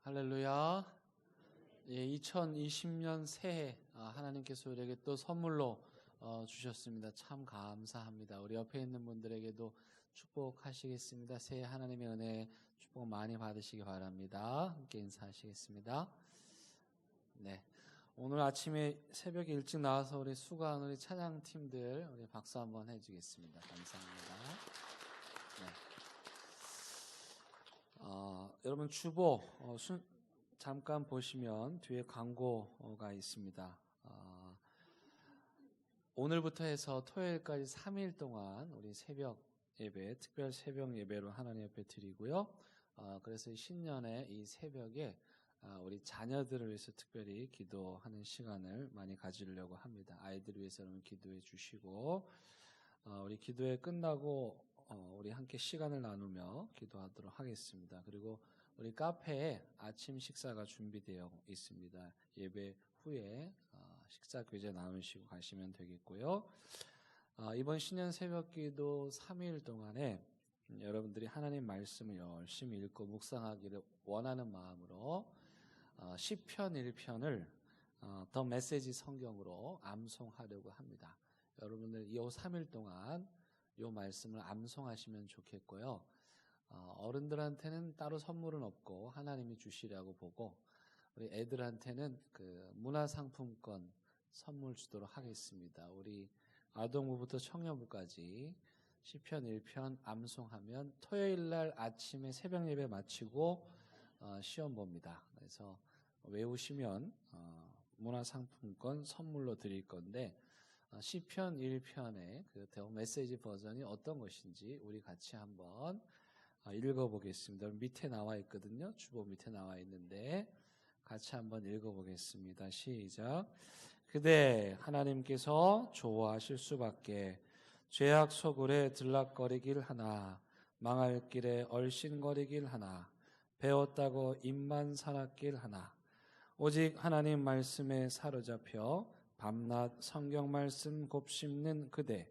할렐루야. 예, 2020년 새해 하나님께서 우리에게 또 선물로 주셨습니다. 참 감사합니다. 우리 옆에 있는 분들에게도 축복하시겠습니다. 새해 하나님의 은혜 축복 많이 받으시기 바랍니다. 함께 인사하시겠습니다. 네, 오늘 아침에 새벽에 일찍 나와서 우리 수고한 우리 찬양팀들 우리 박수 한번 해주겠습니다. 감사합니다. 네. 여러분 주보 잠깐 보시면 뒤에 광고가 있습니다. 오늘부터 해서 토요일까지 3일 동안 우리 새벽 예배, 특별 새벽 예배로 하나님 앞에 드리고요. 그래서 신년의 이 새벽에 우리 자녀들을 위해서 특별히 기도하는 시간을 많이 가지려고 합니다. 아이들을 위해서는 기도해 주시고 우리 기도회 끝나고 우리 함께 시간을 나누며 기도하도록 하겠습니다. 그리고 우리 카페에 아침 식사가 준비되어 있습니다. 예배 후에 식사 교제 나누시고 가시면 되겠고요. 이번 신년 새벽기도 3일 동안에 여러분들이 하나님 말씀을 열심히 읽고 묵상하기를 원하는 마음으로 시편 1편을 더 메시지 성경으로 암송하려고 합니다. 여러분들 이 3일 동안 이 말씀을 암송하시면 좋겠고요. 어른들한테는 따로 선물은 없고 하나님이 주시라고 보고 우리 애들한테는 그 문화상품권 선물 주도록 하겠습니다. 우리 아동부부터 청년부까지 시편 1편 암송하면 토요일날 아침에 새벽 예배 마치고 시험 봅니다. 그래서 외우시면 문화상품권 선물로 드릴 건데 시편 1편의 그 메시지 버전이 어떤 것인지 우리 같이 한번 읽어보겠습니다. 밑에 나와 있거든요. 주보 밑에 나와 있는데 같이 한번 읽어보겠습니다. 시작. 그대 하나님께서 좋아하실 수밖에 죄악 소굴에 들락거리길 하나 망할 길에 얼씬거리길 하나 배웠다고 입만 살았길 하나 오직 하나님 말씀에 사로잡혀 밤낮 성경 말씀 곱씹는 그대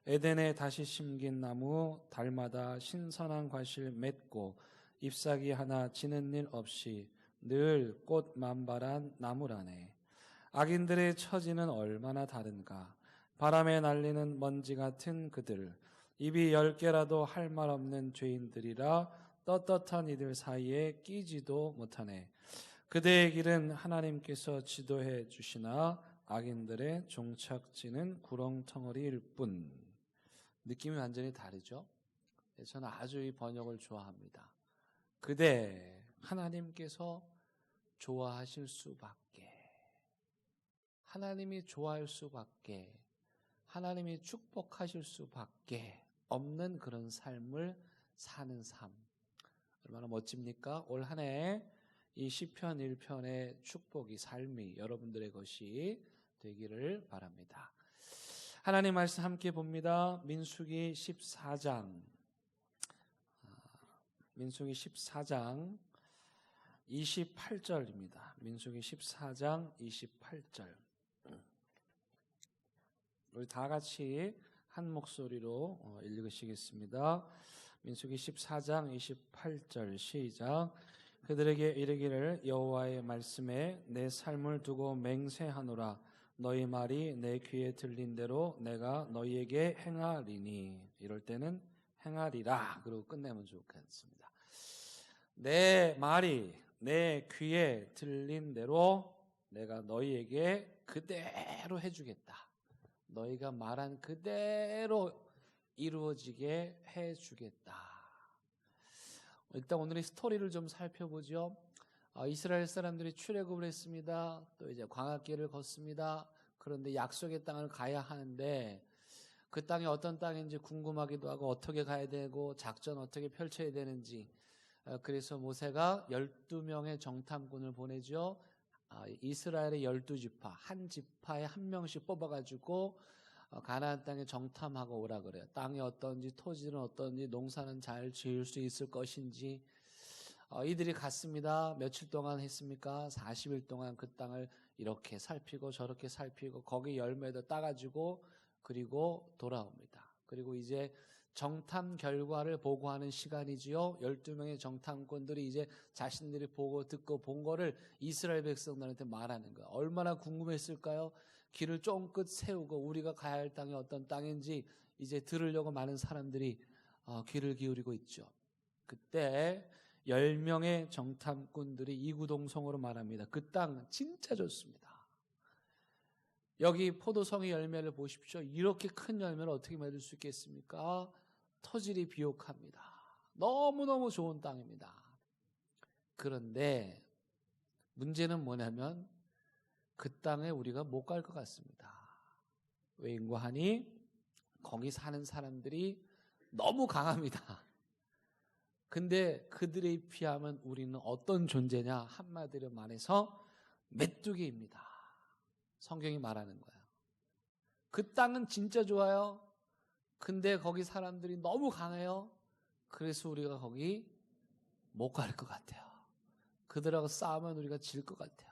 에덴에 다시 심긴 나무 달마다 신선한 과실 맺고 잎사귀 하나 지는 일 없이 늘 꽃 만발한 나무라네. 악인들의 처지는 얼마나 다른가. 바람에 날리는 먼지 같은 그들 입이 10개라도 할 말 없는 죄인들이라 떳떳한 이들 사이에 끼지도 못하네. 그대의 길은 하나님께서 지도해 주시나 악인들의 종착지는 구렁텅어리일 뿐. 느낌이 완전히 다르죠? 저는 아주 이 번역을 좋아합니다. 그대 하나님께서 좋아하실 수밖에, 하나님이 좋아할 수밖에, 하나님이 축복하실 수밖에 없는 그런 삶을 사는 삶. 얼마나 멋집니까? 올 한 해 이 시편 1편의 축복이 삶이 여러분들의 것이 되기를 바랍니다. 하나님 말씀 함께 봅니다. 민수기 14장 28절입니다. 민수기 14장 28절. 우리 다 같이 한 목소리로 읽으시겠습니다. 민수기 14장 28절 시작. 그들에게 이르기를 여호와의 말씀에 내 삶을 두고 맹세하노라. 너희 말이 내 귀에 들린 대로 내가 너희에게 행하리니. 이럴 때는 행하리라 그리고 끝내면 좋겠습니다. 내 말이 내 귀에 들린 대로 내가 너희에게 그대로 해주겠다. 너희가 말한 그대로 이루어지게 해주겠다. 일단 오늘의 스토리를 좀 살펴보죠. 이스라엘 사람들이 출애굽을 했습니다. 또 이제 광야길을 걷습니다. 그런데 약속의 땅을 가야 하는데 그 땅이 어떤 땅인지 궁금하기도 하고 어떻게 가야 되고 작전 어떻게 펼쳐야 되는지 그래서 모세가 12명의 정탐꾼을 보내죠. 이스라엘의 12지파 한 지파에 한 명씩 뽑아가지고 가나안 땅에 정탐하고 오라 그래요. 땅이 어떤지 토지는 어떤지 농사는 잘 지을 수 있을 것인지 이들이 갔습니다. 며칠 동안 했습니까? 40일 동안 그 땅을 이렇게 살피고 저렇게 살피고 거기 열매도 따가지고 그리고 돌아옵니다. 그리고 이제 정탐 결과를 보고하는 시간이지요. 12명의 정탐꾼들이 이제 자신들이 보고 듣고 본 거를 이스라엘 백성들한테 말하는 거예요. 얼마나 궁금했을까요? 길을 쫑긋 세우고 우리가 가야 할 땅이 어떤 땅인지 이제 들으려고 많은 사람들이 귀를 기울이고 있죠. 그때 10명의 정탐꾼들이 이구동성으로 말합니다. 그 땅 진짜 좋습니다. 여기 포도송이 열매를 보십시오. 이렇게 큰 열매를 어떻게 맺을 수 있겠습니까? 토질이 비옥합니다. 너무너무 좋은 땅입니다. 그런데 문제는 뭐냐면 그 땅에 우리가 못 갈 것 같습니다. 왜인고 하니 거기 사는 사람들이 너무 강합니다. 근데 그들에 비하면 우리는 어떤 존재냐? 한마디로 말해서 메뚜기입니다. 성경이 말하는 거예요. 그 땅은 진짜 좋아요. 근데 거기 사람들이 너무 강해요. 그래서 우리가 거기 못 갈 것 같아요. 그들하고 싸우면 우리가 질 것 같아요.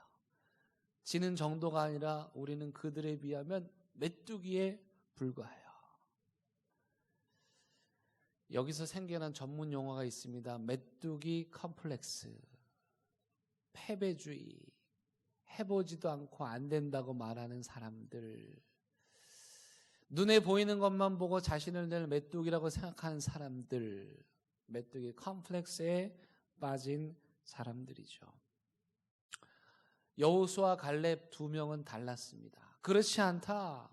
지는 정도가 아니라 우리는 그들에 비하면 메뚜기에 불과해요. 여기서 생겨난 전문 용어가 있습니다. 메뚜기 컴플렉스, 패배주의, 해보지도 않고 안 된다고 말하는 사람들, 눈에 보이는 것만 보고 자신을 늘 메뚜기라고 생각하는 사람들, 메뚜기 컴플렉스에 빠진 사람들이죠. 여호수아 갈렙 두 명은 달랐습니다. 그렇지 않다.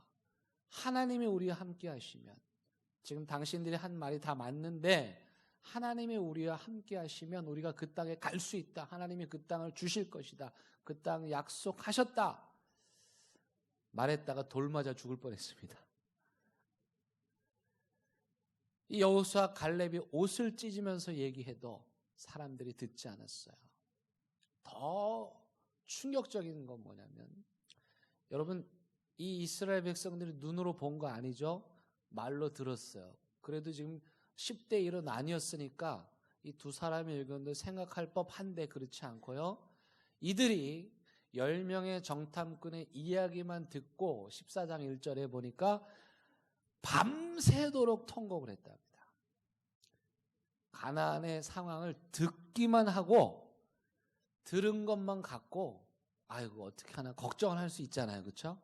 하나님이 우리와 함께 하시면, 지금 당신들이 한 말이 다 맞는데 하나님이 우리와 함께 하시면 우리가 그 땅에 갈 수 있다. 하나님이 그 땅을 주실 것이다. 그 땅 약속하셨다. 말했다가 돌 맞아 죽을 뻔했습니다. 이 여호수아 갈렙이 옷을 찢으면서 얘기해도 사람들이 듣지 않았어요. 더 충격적인 건 뭐냐면, 여러분, 이 이스라엘 백성들이 눈으로 본 거 아니죠? 말로 들었어요. 그래도 지금 10대 1은 아니었으니까 이 두 사람의 의견도 생각할 법한데 그렇지 않고요. 이들이 10명의 정탐꾼의 이야기만 듣고 14장 1절에 보니까 밤새도록 통곡을 했답니다. 가나안의 상황을 듣기만 하고 들은 것만 갖고 아이고 어떻게 하나 걱정을 할 수 있잖아요. 그렇죠?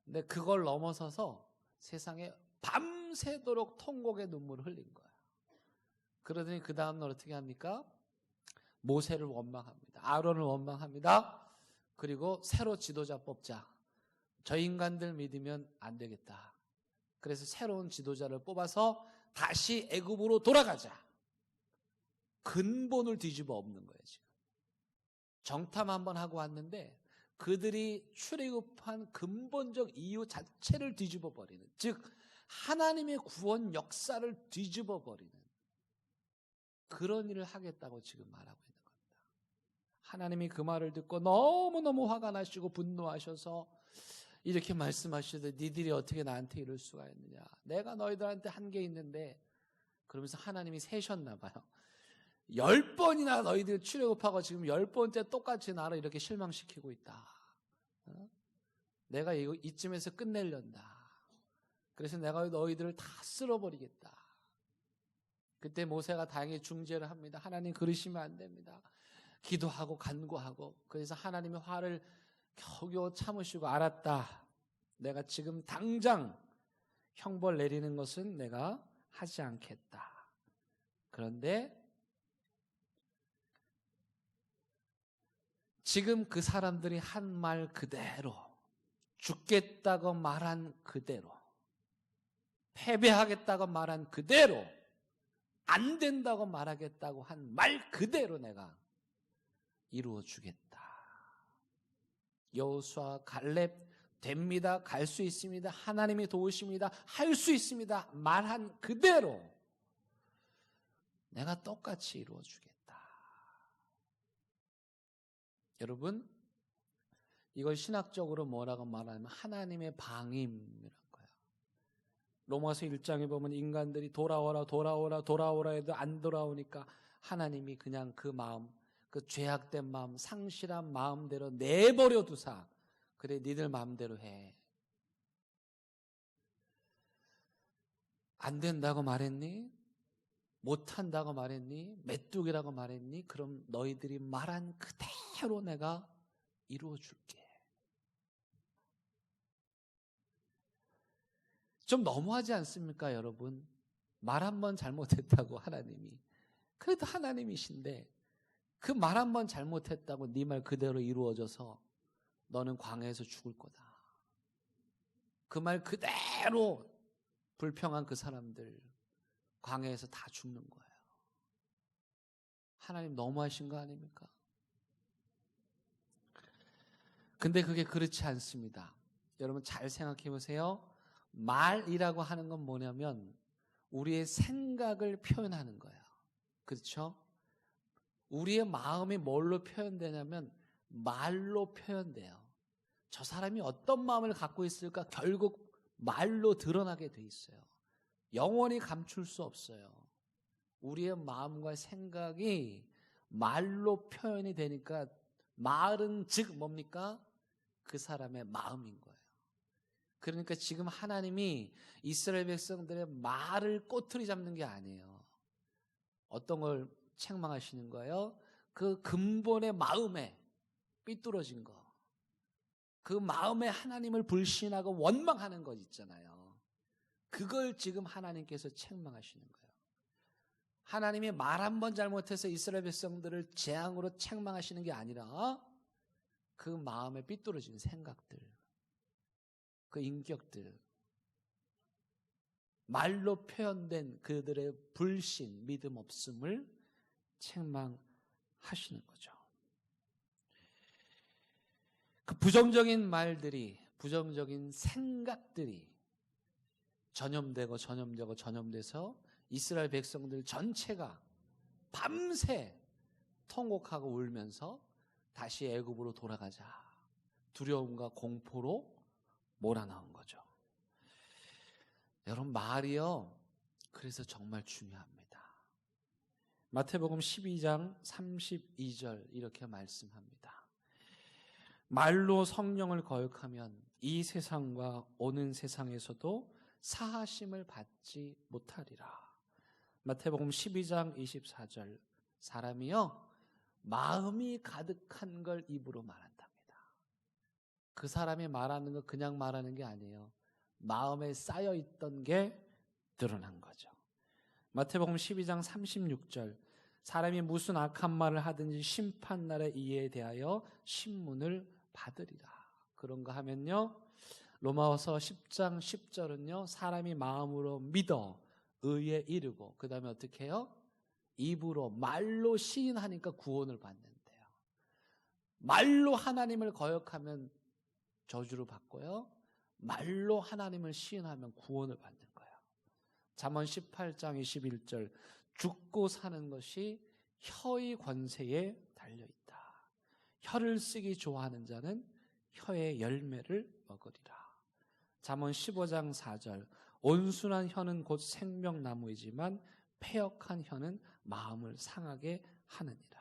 근데 그걸 넘어서서 세상에 밤새도록 통곡의 눈물을 흘린 거예요. 그러더니 그 다음날 어떻게 합니까? 모세를 원망합니다. 아론을 원망합니다. 그리고 새로 지도자 뽑자. 저 인간들 믿으면 안 되겠다. 그래서 새로운 지도자를 뽑아서 다시 애굽으로 돌아가자. 근본을 뒤집어 엎는 거예요. 지금 정탐 한번 하고 왔는데 그들이 출애굽한 근본적 이유 자체를 뒤집어 버리는, 즉 하나님의 구원 역사를 뒤집어 버리는 그런 일을 하겠다고 지금 말하고 있는 겁니다. 하나님이 그 말을 듣고 너무너무 화가 나시고 분노하셔서 이렇게 말씀하시되 니들이 어떻게 나한테 이럴 수가 있느냐. 내가 너희들한테 한 게 있는데, 그러면서 하나님이 세셨나 봐요. 10번이나 너희들 출애굽하고 지금 10번째 똑같이 나를 이렇게 실망시키고 있다. 내가 이쯤에서 끝내려다. 그래서 내가 너희들을 다 쓸어버리겠다. 그때 모세가 다행히 중재를 합니다. 하나님 그러시면 안 됩니다. 기도하고 간구하고. 그래서 하나님의 화를 겨우겨우 참으시고, 알았다. 내가 지금 당장 형벌 내리는 것은 내가 하지 않겠다. 그런데 지금 그 사람들이 한 말 그대로, 죽겠다고 말한 그대로, 패배하겠다고 말한 그대로, 안 된다고 말하겠다고 한 말 그대로 내가 이루어 주겠다. 여호수아 갈렙 됩니다. 갈 수 있습니다. 하나님이 도우십니다. 할 수 있습니다. 말한 그대로 내가 똑같이 이루어 주겠다. 여러분, 이걸 신학적으로 뭐라고 말하면 하나님의 방임이라는 거예요. 로마서 1장에 보면 인간들이 돌아오라 해도 안 돌아오니까 하나님이 그냥 그 마음, 그 죄악된 마음, 상실한 마음대로 내버려 두사, 그래 니들 마음대로 해. 안 된다고 말했니? 못한다고 말했니? 메뚜기라고 말했니? 그럼 너희들이 말한 그대로 내가 이루어줄게. 좀 너무하지 않습니까, 여러분? 말 한 번 잘못했다고 하나님이. 그래도 하나님이신데 그 말 한 번 잘못했다고 네 말 그대로 이루어져서 너는 광야에서 죽을 거다. 그 말 그대로 불평한 그 사람들 광야에서 다 죽는 거예요. 하나님 너무하신 거 아닙니까? 근데 그게 그렇지 않습니다. 여러분 잘 생각해 보세요. 말이라고 하는 건 뭐냐면 우리의 생각을 표현하는 거예요. 그렇죠? 우리의 마음이 뭘로 표현되냐면 말로 표현돼요. 저 사람이 어떤 마음을 갖고 있을까 결국 말로 드러나게 돼 있어요. 영원히 감출 수 없어요. 우리의 마음과 생각이 말로 표현이 되니까 말은 즉 뭡니까? 그 사람의 마음인 거예요. 그러니까 지금 하나님이 이스라엘 백성들의 말을 꼬투리 잡는 게 아니에요. 어떤 걸 책망하시는 거예요? 그 근본의 마음에 삐뚤어진 거. 그 마음에 하나님을 불신하고 원망하는 것 있잖아요. 그걸 지금 하나님께서 책망하시는 거예요. 하나님이 말 한 번 잘못해서 이스라엘 백성들을 재앙으로 책망하시는 게 아니라 그 마음에 삐뚤어진 생각들, 그 인격들, 말로 표현된 그들의 불신, 믿음 없음을 책망하시는 거죠. 그 부정적인 말들이, 부정적인 생각들이 전염돼서 이스라엘 백성들 전체가 밤새 통곡하고 울면서 다시 애굽으로 돌아가자. 두려움과 공포로 몰아넣은 거죠. 여러분 말이요. 그래서 정말 중요합니다. 마태복음 12장 32절 이렇게 말씀합니다. 말로 성령을 거역하면 이 세상과 오는 세상에서도 사하심을 받지 못하리라. 마태복음 12장 24절 사람이요 마음이 가득한 걸 입으로 말한답니다. 그 사람이 말하는 거 그냥 말하는 게 아니에요. 마음에 쌓여있던 게 드러난 거죠. 마태복음 12장 36절 사람이 무슨 악한 말을 하든지 심판날에 이에 대하여 신문을 받으리라. 그런가 하면요 로마서 10장 10절은요 사람이 마음으로 믿어 의에 이르고 그 다음에 어떻게 해요? 입으로 말로 시인하니까 구원을 받는데요. 말로 하나님을 거역하면 저주를 받고요. 말로 하나님을 시인하면 구원을 받는 거예요. 잠언 18장 21절 죽고 사는 것이 혀의 권세에 달려있다. 혀를 쓰기 좋아하는 자는 혀의 열매를 먹으리라. 잠언 15장 4절 온순한 혀는 곧 생명나무이지만 패역한 혀는 마음을 상하게 하느니라.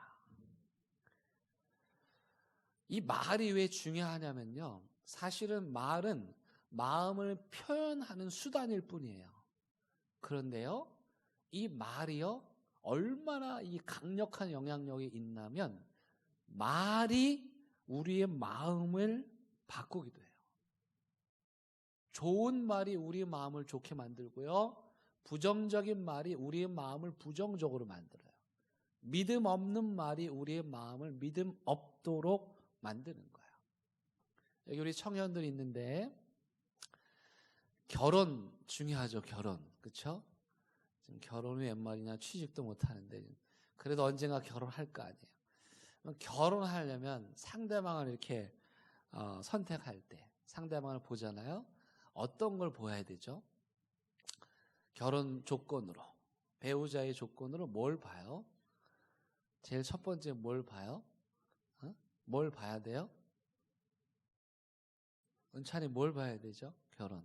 이 말이 왜 중요하냐면요 사실은 말은 마음을 표현하는 수단일 뿐이에요. 그런데요 이 말이요 얼마나 이 강력한 영향력이 있냐면 말이 우리의 마음을 바꾸기도 해요. 좋은 말이 우리의 마음을 좋게 만들고요. 부정적인 말이 우리의 마음을 부정적으로 만들어요. 믿음 없는 말이 우리의 마음을 믿음 없도록 만드는 거예요. 여기 우리 청년들이 있는데 결혼 중요하죠. 결혼. 그렇죠? 지금 결혼이 웬 말이냐 취직도 못하는데 그래도 언젠가 결혼할 거 아니에요. 결혼하려면 상대방을 이렇게 선택할 때 상대방을 보잖아요. 어떤 걸 보아야 되죠? 결혼 조건으로 배우자의 조건으로 뭘 봐요? 제일 첫 번째 뭘 봐요? 뭘 봐야 돼요? 은찬이 뭘 봐야 되죠? 결혼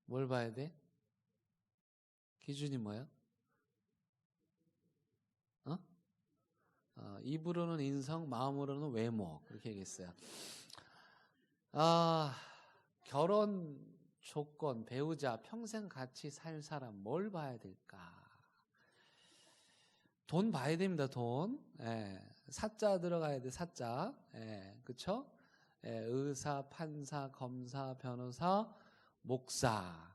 뭘 봐야 돼? 기준이 뭐예요? 입으로는 인성, 마음으로는 외모 그렇게 얘기했어요. 결혼 조건, 배우자, 평생 같이 살 사람 뭘 봐야 될까? 돈 봐야 됩니다. 돈. 예, 사자 들어가야 돼. 사자. 예, 그렇죠? 예, 의사, 판사, 검사, 변호사, 목사.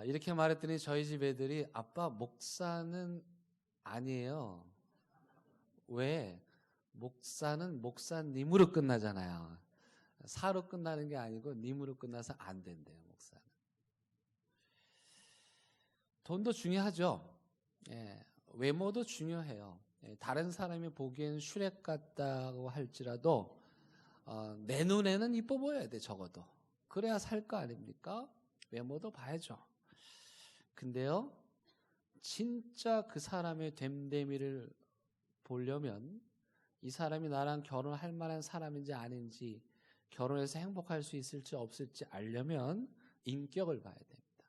이렇게 말했더니 저희 집 애들이 아빠 목사는 아니에요. 왜? 목사는 목사님으로 끝나잖아요. 사로 끝나는 게 아니고 님으로 끝나서 안 된대요. 목사는. 돈도 중요하죠. 예, 외모도 중요해요. 예, 다른 사람이 보기엔 슈렉 같다고 할지라도 내 눈에는 이뻐 보여야 돼. 적어도. 그래야 살 거 아닙니까? 외모도 봐야죠. 근데요, 진짜 그 사람의 됨됨이를 보려면 이 사람이 나랑 결혼할 만한 사람인지 아닌지, 결혼해서 행복할 수 있을지 없을지 알려면 인격을 봐야 됩니다.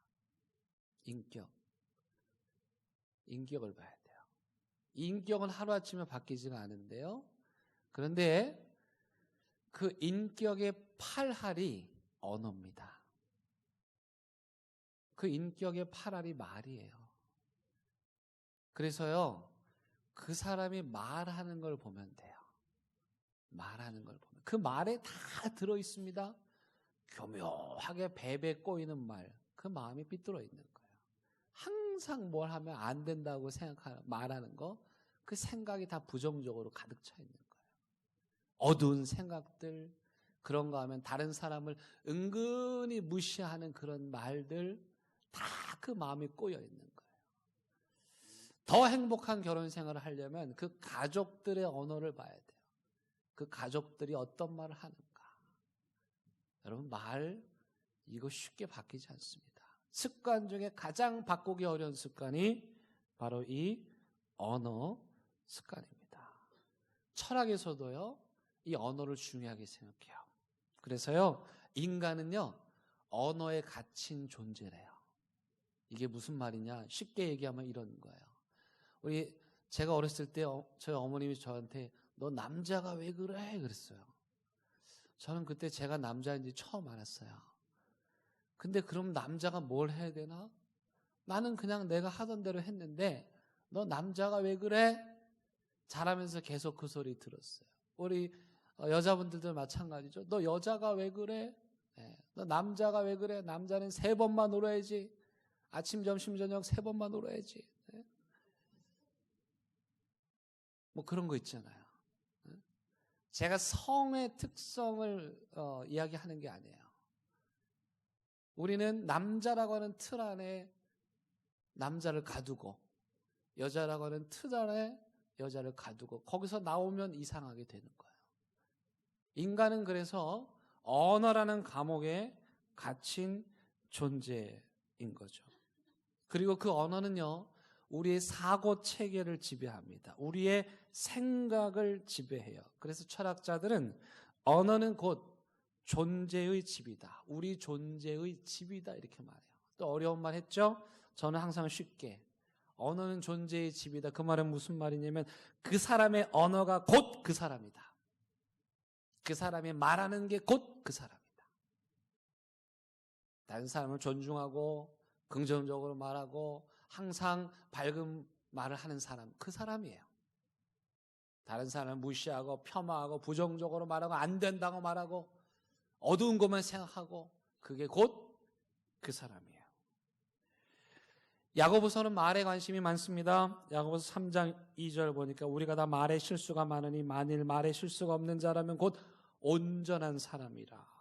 인격을 봐야 돼요. 인격은 하루아침에 바뀌지가 않은데요. 그런데 그 인격의 팔알이 언어입니다. 그 인격의 팔알이 말이에요. 그래서요, 그 사람이 말하는 걸 보면 돼요. 말하는 걸 보면. 그 말에 다 들어있습니다. 교묘하게 베베 꼬이는 말, 그 마음이 삐뚤어 있는 거예요. 항상 뭘 하면 안 된다고 말하는 거, 그 생각이 다 부정적으로 가득 차 있는 거예요. 어두운 생각들, 그런 거 하면 다른 사람을 은근히 무시하는 그런 말들, 다 그 마음이 꼬여 있는 거예요. 더 행복한 결혼 생활을 하려면 그 가족들의 언어를 봐야 돼요. 그 가족들이 어떤 말을 하는가. 여러분, 말 이거 쉽게 바뀌지 않습니다. 습관 중에 가장 바꾸기 어려운 습관이 바로 이 언어 습관입니다. 철학에서도요, 이 언어를 중요하게 생각해요. 그래서요, 인간은요, 언어에 갇힌 존재래요. 이게 무슨 말이냐? 쉽게 얘기하면 이런 거예요. 제가 어렸을 때 저희 어머님이 저한테 너 남자가 왜 그래? 그랬어요. 저는 그때 제가 남자인지 처음 알았어요. 근데 그럼 남자가 뭘 해야 되나? 나는 그냥 내가 하던 대로 했는데 너 남자가 왜 그래? 자라면서 계속 그 소리 들었어요. 우리 여자분들도 마찬가지죠. 너 여자가 왜 그래? 네. 너 남자가 왜 그래? 남자는 3번만 울어야지. 아침, 점심, 저녁 3번만 울어야지. 네? 뭐 그런 거 있잖아요. 제가 성의 특성을 이야기하는 게 아니에요. 우리는 남자라고 하는 틀 안에 남자를 가두고 여자라고 하는 틀 안에 여자를 가두고 거기서 나오면 이상하게 되는 거예요. 인간은 그래서 언어라는 감옥에 갇힌 존재인 거죠. 그리고 그 언어는요, 우리의 사고 체계를 지배합니다. 우리의 생각을 지배해요. 그래서 철학자들은 언어는 곧 존재의 집이다. 우리 존재의 집이다. 이렇게 말해요. 또 어려운 말 했죠? 저는 항상 쉽게 언어는 존재의 집이다. 그 말은 무슨 말이냐면 그 사람의 언어가 곧 그 사람이다. 그 사람이 말하는 게 곧 그 사람이다. 다른 사람을 존중하고 긍정적으로 말하고 항상 밝은 말을 하는 사람, 그 사람이에요. 다른 사람을 무시하고 폄하하고 부정적으로 말하고 안 된다고 말하고 어두운 것만 생각하고 그게 곧 그 사람이에요. 야고보서는 말에 관심이 많습니다. 야고보서 3장 2절 보니까 우리가 다 말에 실수가 많으니 만일 말에 실수가 없는 자라면 곧 온전한 사람이라.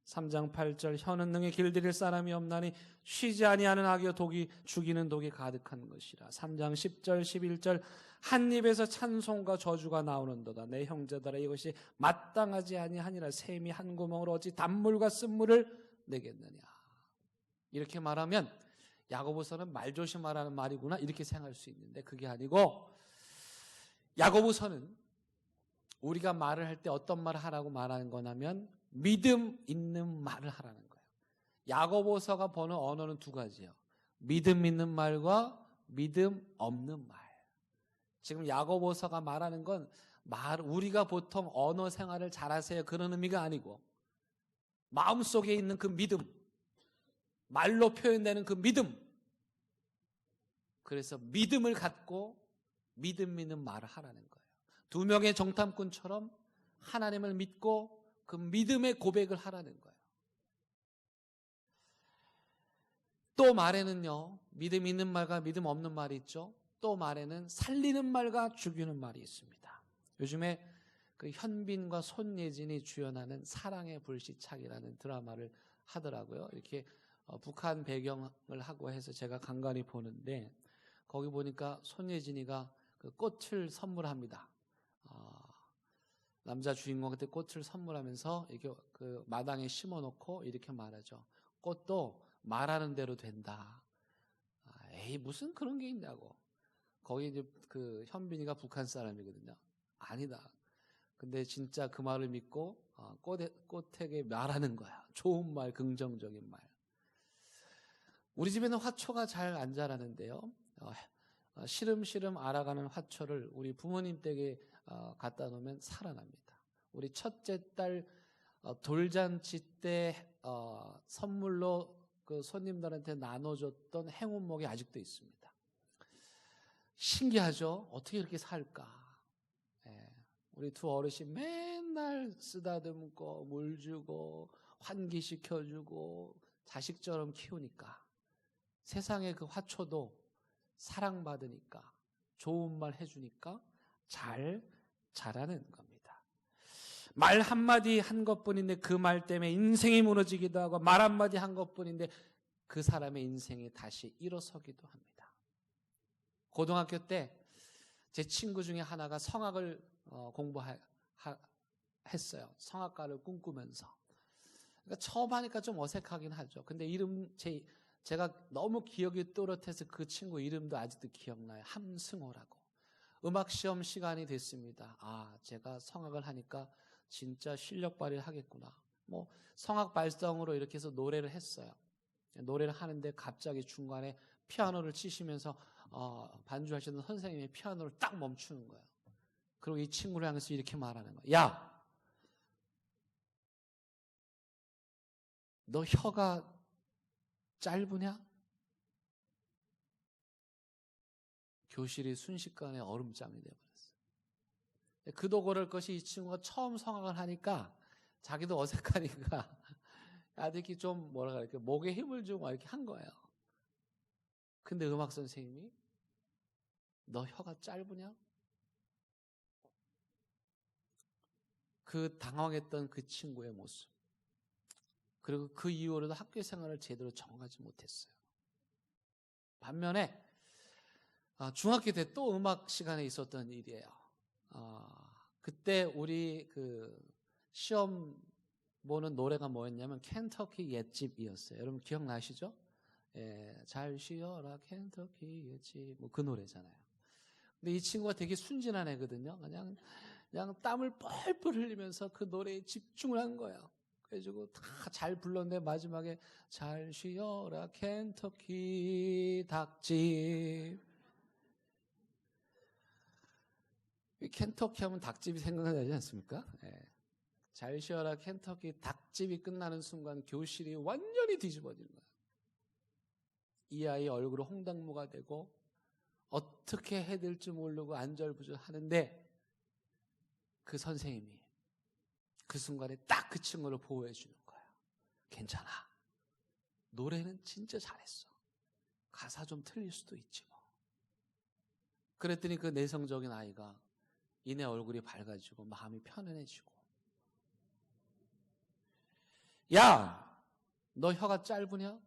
3장 8절 혀는 능히 길들일 사람이 없나니 쉬지 아니하는 악이요 독이 죽이는 독이 가득한 것이라. 3장 10절 11절 한 입에서 찬송과 저주가 나오는도다. 내 형제들아 이것이 마땅하지 아니하니라. 샘이 한 구멍으로 어찌 단물과 쓴물을 내겠느냐. 이렇게 말하면 야고보서는 말조심하라는 말이구나 이렇게 생각할 수 있는데 그게 아니고 야고보서는 우리가 말을 할 때 어떤 말을 하라고 말하는 거냐면 믿음 있는 말을 하라는 거예요. 야고보서가 보는 언어는 2가지예요. 믿음 있는 말과 믿음 없는 말. 지금 야고보서가 말하는 건 우리가 보통 언어 생활을 잘하세요 그런 의미가 아니고 마음속에 있는 그 믿음, 말로 표현되는 그 믿음. 그래서 믿음을 갖고 믿음 있는 말을 하라는 거예요. 두 명의 정탐꾼처럼 하나님을 믿고 그 믿음의 고백을 하라는 거예요. 또 말에는요, 믿음 있는 말과 믿음 없는 말이 있죠. 또 말에는 살리는 말과 죽이는 말이 있습니다. 요즘에 그 현빈과 손예진이 주연하는 사랑의 불시착이라는 드라마를 하더라고요. 이렇게 북한 배경을 하고 해서 제가 간간히 보는데, 거기 보니까 손예진이가 그 꽃을 선물합니다. 남자 주인공한테 꽃을 선물하면서 이렇게 그 마당에 심어놓고 이렇게 말하죠. 꽃도 말하는 대로 된다. 에이, 무슨 그런 게 있냐고. 거기 이제 그 현빈이가 북한 사람이거든요. 아니다. 근데 진짜 그 말을 믿고 꽃에게 말하는 거야. 좋은 말, 긍정적인 말. 우리 집에는 화초가 잘 안 자라는데요. 시름시름 알아가는 화초를 우리 부모님 댁에 갖다 놓으면 살아납니다. 우리 첫째 딸 돌잔치 때 선물로 그 손님들한테 나눠줬던 행운목이 아직도 있습니다. 신기하죠? 어떻게 이렇게 살까? 우리 두 어르신 맨날 쓰다듬고 물 주고 환기시켜주고 자식처럼 키우니까 세상에 그 화초도 사랑받으니까 좋은 말 해주니까 잘 자라는 겁니다. 말 한마디 한 것뿐인데 그 말 때문에 인생이 무너지기도 하고, 말 한마디 한 것뿐인데 그 사람의 인생이 다시 일어서기도 합니다. 고등학교 때 제 친구 중에 하나가 성악을 공부했어요. 성악가를 꿈꾸면서. 그러니까 처음 하니까 좀 어색하긴 하죠. 근데 제가 너무 기억이 또렷해서 그 친구 이름도 아직도 기억나요. 함승호라고. 음악 시험 시간이 됐습니다. 제가 성악을 하니까 진짜 실력 발휘를 하겠구나. 성악 발성으로 이렇게 해서 노래를 했어요. 노래를 하는데 갑자기 중간에 피아노를 치시면서 반주하시는 선생님이 피아노를 딱 멈추는 거예요. 그리고 이 친구를 향해서 이렇게 말하는 거예요. 야! 너 혀가 짧으냐? 교실이 순식간에 얼음장이 되어버렸어요. 그도 그럴 것이 이 친구가 처음 성악을 하니까 자기도 어색하니까 이렇게 좀 목에 힘을 주고 이렇게 한 거예요. 근데 음악 선생님이 너 혀가 짧으냐? 그 당황했던 그 친구의 모습. 그리고 그 이후로도 학교 생활을 제대로 정하지 못했어요. 반면에 중학교 때 또 음악 시간에 있었던 일이에요. 그때 우리 그 시험 보는 노래가 뭐였냐면 켄터키 옛집이었어요. 여러분 기억나시죠? 잘 쉬어라 켄터키 옛집 그 노래잖아요. 근데 이 친구가 되게 순진한 애거든요. 그냥 땀을 뻘뻘 흘리면서 그 노래에 집중을 한 거예요. 그래가지고 다 잘 불렀는데 마지막에 잘 쉬어라 켄터키 닭집. 켄터키 하면 닭집이 생각나지 않습니까? 잘 쉬어라 켄터키 닭집이 끝나는 순간 교실이 완전히 뒤집어지는 거예요. 이 아이 얼굴은 홍당무가 되고 어떻게 해야 될지 모르고 안절부절 하는데 그 선생님이 그 순간에 딱 그 친구를 보호해 주는 거예요. 괜찮아. 노래는 진짜 잘했어. 가사 좀 틀릴 수도 있지 뭐. 그랬더니 그 내성적인 아이가 이내 얼굴이 밝아지고 마음이 편안해지고. 야, 너 혀가 짧으냐?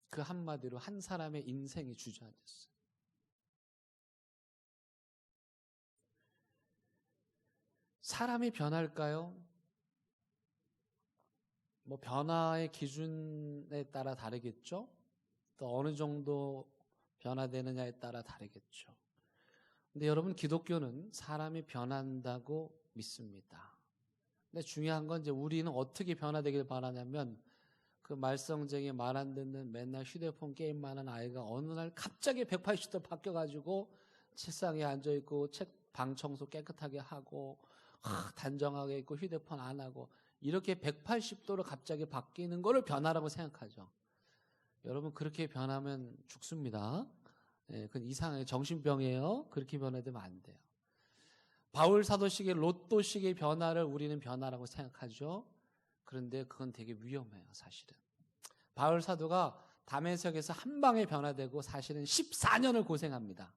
그 한마디로 한 사람의 인생이 주저앉았어요. 사람이 변할까요? 변화의 기준에 따라 다르겠죠? 또 어느 정도 변화되느냐에 따라 다르겠죠. 근데 여러분, 기독교는 사람이 변한다고 믿습니다. 근데 중요한 건 이제 우리는 어떻게 변화되길 바라냐면 그 말썽쟁이 말 안 듣는 맨날 휴대폰 게임만 하는 아이가 어느 날 갑자기 180도 바뀌어가지고 책상에 앉아있고 방 청소 깨끗하게 하고 단정하게 있고 휴대폰 안 하고 이렇게 180도로 갑자기 바뀌는 거를 변화라고 생각하죠. 여러분 그렇게 변하면 죽습니다. 예, 그건 이상해요. 정신병이에요. 그렇게 변화되면 안 돼요. 바울 사도식의 로또식의 변화를 우리는 변화라고 생각하죠. 그런데 그건 되게 위험해요, 사실은. 바울 사도가 다메섹에서 한 방에 변화되고 사실은 14년을 고생합니다.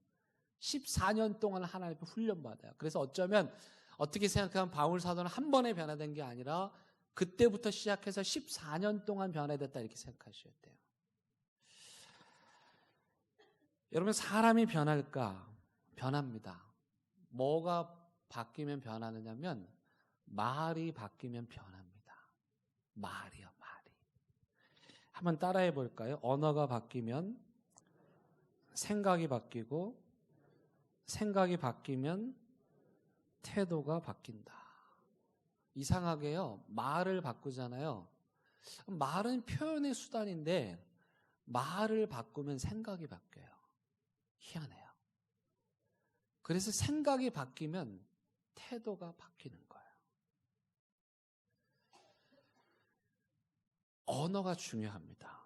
14년 동안 하나님 앞에 훈련받아요. 그래서 어쩌면 어떻게 생각하면 바울 사도는 한 번에 변화된 게 아니라 그때부터 시작해서 14년 동안 변화됐다 이렇게 생각하셔야 돼요. 여러분 사람이 변할까? 변합니다. 뭐가 바뀌면 변하느냐면 말이 바뀌면 변합니다. 말이요, 말이. 한번 따라해 볼까요? 언어가 바뀌면 생각이 바뀌고 생각이 바뀌면 태도가 바뀐다. 이상하게요. 말을 바꾸잖아요. 말은 표현의 수단인데 말을 바꾸면 생각이 바뀌어요. 희한해요. 그래서 생각이 바뀌면 태도가 바뀌는 거예요. 언어가 중요합니다.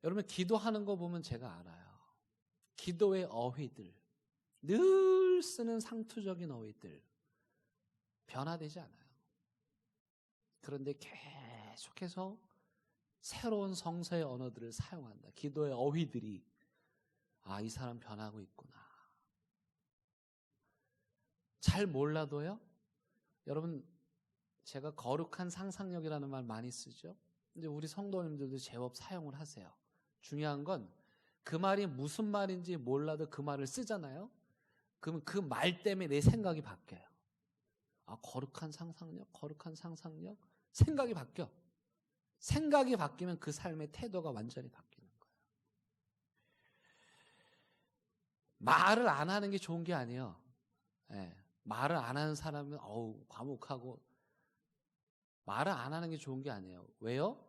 여러분 기도하는 거 보면 제가 알아요. 기도의 어휘들, 늘 쓰는 상투적인 어휘들 변화되지 않아요. 그런데 계속해서 새로운 성서의 언어들을 사용한다. 기도의 어휘들이 이 사람 변하고 있구나. 잘 몰라도요. 여러분 제가 거룩한 상상력이라는 말 많이 쓰죠. 근데 우리 성도님들도 제법 사용을 하세요. 중요한 건 그 말이 무슨 말인지 몰라도 그 말을 쓰잖아요. 그러면 그 말 때문에 내 생각이 바뀌어요. 거룩한 상상력, 거룩한 상상력. 생각이 바뀌어. 생각이 바뀌면 그 삶의 태도가 완전히 바뀌는 거예요. 말을 안 하는 게 좋은 게 아니에요. 네. 말을 안 하는 사람은 과묵하고 말을 안 하는 게 좋은 게 아니에요. 왜요?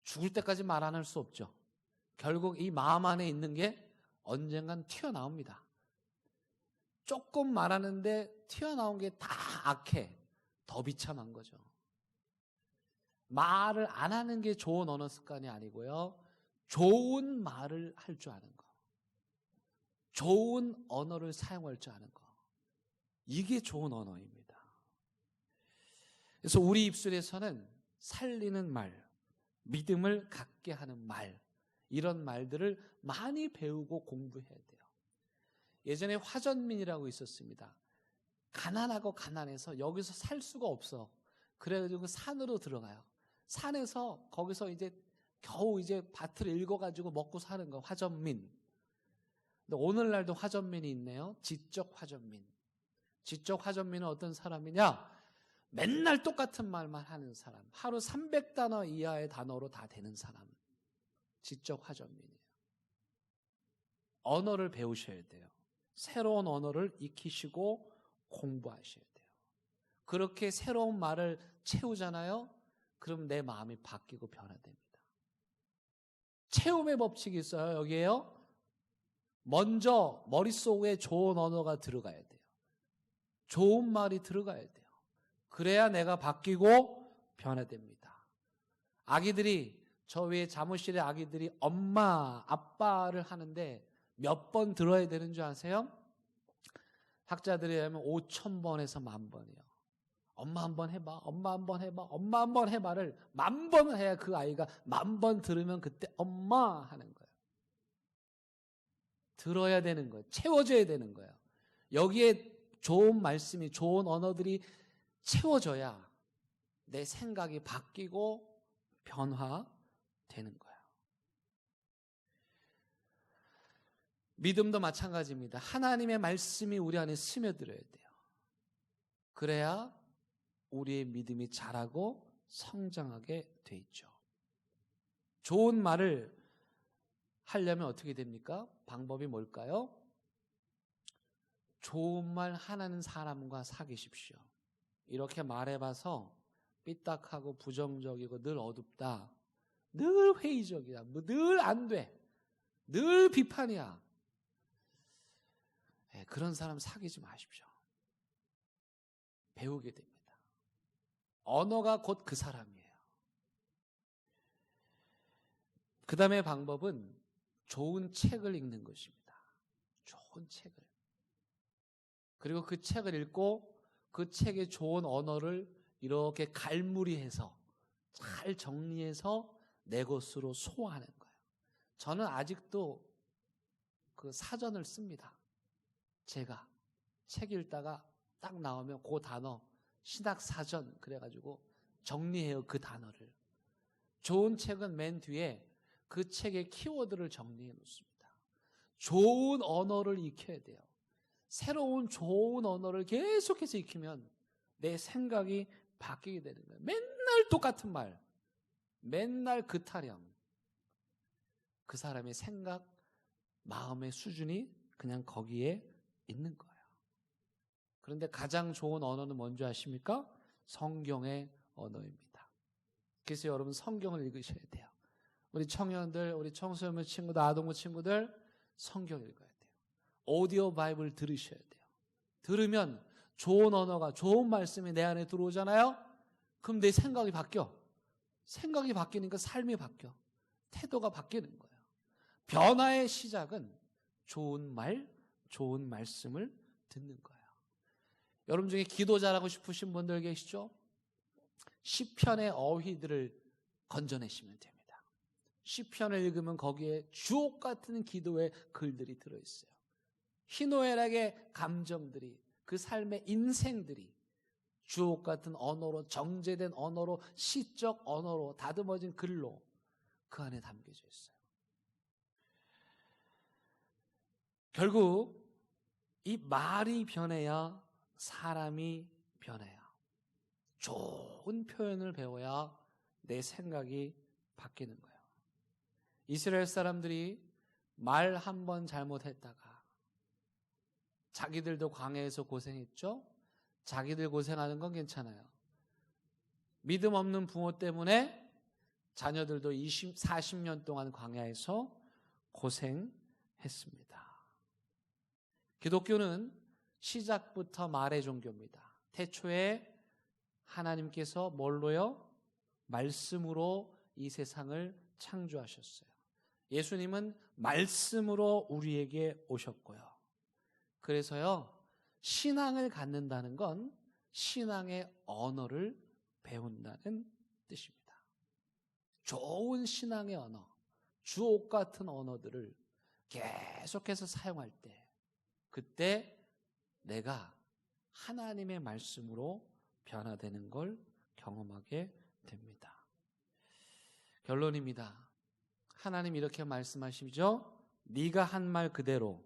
죽을 때까지 말 안 할 수 없죠. 결국 이 마음 안에 있는 게 언젠간 튀어나옵니다. 조금 말하는데 튀어나온 게 다 악해. 더 비참한 거죠. 말을 안 하는 게 좋은 언어 습관이 아니고요. 좋은 말을 할 줄 아는 거. 좋은 언어를 사용할 줄 아는 거. 이게 좋은 언어입니다. 그래서 우리 입술에서는 살리는 말, 믿음을 갖게 하는 말, 이런 말들을 많이 배우고 공부해야 돼요. 예전에 화전민이라고 있었습니다. 가난하고 가난해서 여기서 살 수가 없어. 그래가지고 산으로 들어가요. 산에서 거기서 이제 겨우 이제 밭을 읽어가지고 먹고 사는 거, 화전민. 근데 오늘날도 화전민이 있네요. 지적 화전민. 지적 화전민은 어떤 사람이냐? 맨날 똑같은 말만 하는 사람. 하루 300단어 이하의 단어로 다 되는 사람. 지적 화전민이에요. 언어를 배우셔야 돼요. 새로운 언어를 익히시고 공부하셔야 돼요. 그렇게 새로운 말을 채우잖아요. 그럼 내 마음이 바뀌고 변화됩니다. 채움의 법칙이 있어요. 여기에요. 먼저 머릿속에 좋은 언어가 들어가야 돼요. 좋은 말이 들어가야 돼요. 그래야 내가 바뀌고 변화됩니다. 아기들이 저 위에 사무실에 아기들이 엄마, 아빠를 하는데 몇 번 들어야 되는 줄 아세요? 학자들에 의하면 5,000번에서 10,000번이요. 엄마 한번 해봐, 엄마 한번 해봐, 엄마 한번 해봐를 10,000번을 해야 그 아이가 10,000번 들으면 그때 엄마 하는 거예요. 들어야 되는 거예요. 채워줘야 되는 거예요. 여기에 좋은 말씀이, 좋은 언어들이 채워져야 내 생각이 바뀌고 변화되는 거예요. 믿음도 마찬가지입니다. 하나님의 말씀이 우리 안에 스며들어야 돼요. 그래야 우리의 믿음이 자라고 성장하게 돼 있죠. 좋은 말을 하려면 어떻게 됩니까? 방법이 뭘까요? 좋은 말 하는 사람과 사귀십시오. 이렇게 말해봐서 삐딱하고 부정적이고 늘 어둡다. 늘 회의적이야. 늘 안 돼. 늘 비판이야. 그런 사람 사귀지 마십시오. 배우게 됩니다. 언어가 곧 그 사람이에요. 그 다음에 방법은 좋은 책을 읽는 것입니다. 좋은 책을. 그리고 그 책을 읽고 그 책의 좋은 언어를 이렇게 갈무리해서 잘 정리해서 내 것으로 소화하는 거예요. 저는 아직도 그 사전을 씁니다. 제가 책 읽다가 딱 나오면 그 단어 신학사전 그래가지고 정리해요. 그 단어를. 좋은 책은 맨 뒤에 그 책의 키워드를 정리해 놓습니다. 좋은 언어를 익혀야 돼요. 새로운 좋은 언어를 계속해서 익히면 내 생각이 바뀌게 되는 거예요. 맨날 똑같은 말, 맨날 그 타령. 그 사람의 생각, 마음의 수준이 그냥 거기에 있는 거예요. 그런데 가장 좋은 언어는 뭔지 아십니까? 성경의 언어입니다. 그래서 여러분 성경을 읽으셔야 돼요. 우리 청년들, 우리 청소년 친구들, 아동부 친구들 성경 읽어야 돼요. 오디오 바이블 들으셔야 돼요. 들으면 좋은 언어가, 좋은 말씀이 내 안에 들어오잖아요. 그럼 내 생각이 바뀌어. 생각이 바뀌니까 삶이 바뀌어. 태도가 바뀌는 거예요. 변화의 시작은 좋은 말, 좋은 말씀을 듣는 거예요. 여러분 중에 기도 잘하고 싶으신 분들 계시죠? 시편의 어휘들을 건져내시면 됩니다. 시편을 읽으면 거기에 주옥 같은 기도의 글들이 들어있어요. 희노애락의 감정들이, 그 삶의 인생들이 주옥 같은 언어로, 정제된 언어로, 시적 언어로 다듬어진 글로 그 안에 담겨져 있어요. 결국 이 말이 변해야 사람이 변해요. 좋은 표현을 배워야 내 생각이 바뀌는 거예요. 이스라엘 사람들이 말 한 번 잘못했다가 자기들도 광야에서 고생했죠? 자기들 고생하는 건 괜찮아요. 믿음 없는 부모 때문에 자녀들도 40년 동안 광야에서 고생했습니다. 기독교는 시작부터 말의 종교입니다. 태초에 하나님께서 뭘로요? 말씀으로 이 세상을 창조하셨어요. 예수님은 말씀으로 우리에게 오셨고요. 그래서요, 신앙을 갖는다는 건 신앙의 언어를 배운다는 뜻입니다. 좋은 신앙의 언어, 주옥 같은 언어들을 계속해서 사용할 때, 그때 내가 하나님의 말씀으로 변화되는 걸 경험하게 됩니다. 결론입니다. 하나님 이렇게 말씀하시죠? 네가 한 말 그대로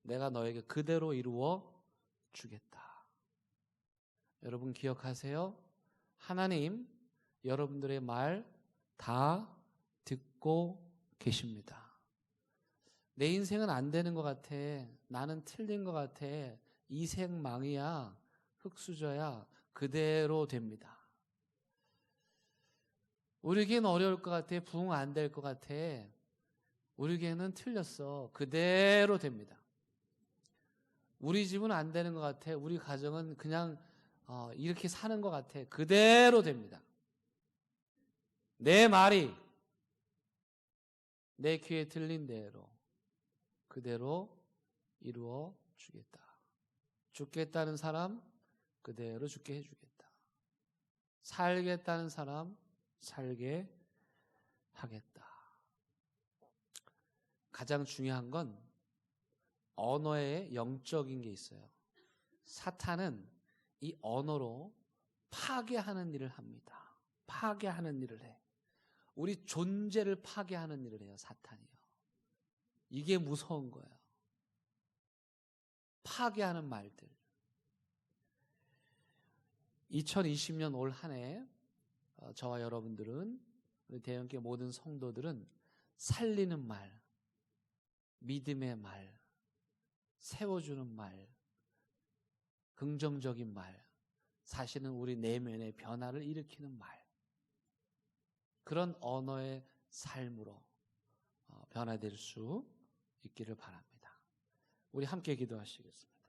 내가 너에게 그대로 이루어 주겠다. 여러분 기억하세요? 하나님 여러분들의 말 다 듣고 계십니다. 내 인생은 안 되는 것 같아. 나는 틀린 것 같아. 이생망이야. 흙수저야. 그대로 됩니다. 우리에겐 어려울 것 같아. 부흥 안 될 것 같아. 우리에게는 틀렸어. 그대로 됩니다. 우리 집은 안 되는 것 같아. 우리 가정은 그냥 이렇게 사는 것 같아. 그대로 됩니다. 내 말이 내 귀에 들린 대로 그대로 이루어 주겠다. 죽겠다는 사람 그대로 죽게 해주겠다. 살겠다는 사람 살게 하겠다. 가장 중요한 건 언어에 영적인 게 있어요. 사탄은 이 언어로 파괴하는 일을 합니다. 파괴하는 일을 해. 우리 존재를 파괴하는 일을 해요, 사탄이요. 이게 무서운 거예요. 파괴하는 말들. 2020년 올 한 해 저와 여러분들은, 우리 대형교회 모든 성도들은 살리는 말, 믿음의 말, 세워주는 말, 긍정적인 말, 사실은 우리 내면의 변화를 일으키는 말, 그런 언어의 삶으로 변화될 수 있기를 바랍니다. 우리 함께 기도하시겠습니다.